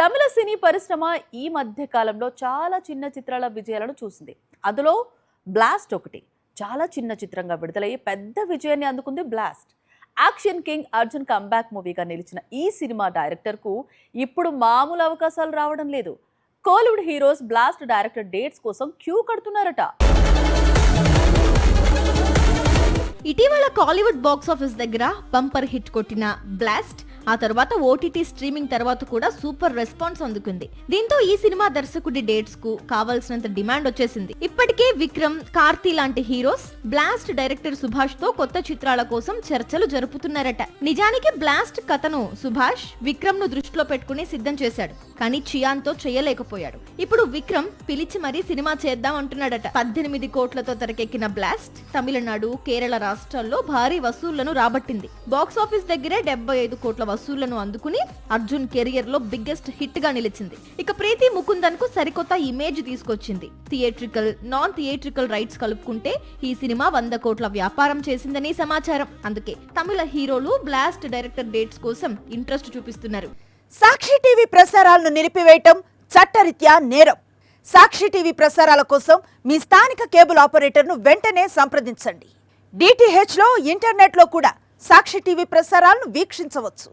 తమిళ సినీ పరిశ్రమ ఈ మధ్య కాలంలో చాలా చిన్న చిత్రాల విజయాలను చూసింది. అందులో బ్లాస్ట్ ఒకటి. చాలా చిన్న చిత్రంగా విడుదలయ్యి పెద్ద విజయాన్ని అందుకుంది blast. Action king Arjun comeback మూవీగా నిలిచిన ఈ సినిమా డైరెక్టర్కు ఇప్పుడు మామూలు అవకాశాలు రావడం లేదు. Kollywood heroes blast director dates కోసం క్యూ కడుతున్నారట. ఇటీవల కాలీవుడ్ బాక్స్ ఆఫీస్ దగ్గర బంపర్ హిట్ కొట్టిన బ్లాస్ట్ ఆ తర్వాత ఓటీటీ స్ట్రీమింగ్ తర్వాత కూడా సూపర్ రెస్పాన్స్ అందుకుంది. దీంతో ఈ సినిమా దర్శకుడి డేట్స్ కు కావాల్సినంత డిమాండ్ వచ్చేసింది. ఇప్పటికే విక్రమ్, కార్తీ లాంటి హీరోస్ బ్లాస్ట్ డైరెక్టర్ సుభాష్ తో కొత్త చిత్రాల కోసం చర్చలు జరుపుతున్నారట. నిజానికి బ్లాస్ట్ కథను సుభాష్ విక్రమ్ ను దృష్టిలో పెట్టుకుని సిద్ధం చేశాడు. కానీ చియాన్ తో చేయలేకపోయాడు. ఇప్పుడు విక్రమ్ పిలిచి మరీ సినిమా చేద్దాం అంటున్నాడట. 18 కోట్లతో తెరకెక్కిన బ్లాస్ట్ తమిళనాడు, కేరళ రాష్ట్రాల్లో భారీ వసూళ్లను రాబట్టింది. బాక్స్ ఆఫీస్ దగ్గరే 75 కోట్ల వసూళ్లను అందుకుని అర్జున్ కెరియర్ లో బిగ్గెస్ట్ హిట్ గా నిలిచింది. ఇక ప్రీతి ముకుందన్ కు సరికొత్త ఇమేజ్ తీసుకొచ్చింది. థియేట్రికల్, నాన్ థియేట్రికల్ రైట్స్ కలుపుకుంటే ఈ సినిమా 100 కోట్ల వ్యాపారం చేసిందని సమాచారం. అందుకే తమిళ హీరోలు బ్లాస్ట్ డైరెక్టర్ డేట్స్ కోసం ఇంట్రెస్ట్ చూపిస్తున్నారు. సాక్షి టీవీ ప్రసారాలను నిలిపివేయటం చట్టరీత్యా నేరం. సాక్షి టీవీ ప్రసారాల కోసం మీ స్థానిక కేబుల్ ఆపరేటర్ను వెంటనే సంప్రదించండి. DTH లో, ఇంటర్నెట్ లో కూడా సాక్షి టీవీ ప్రసారాలను వీక్షించవచ్చు.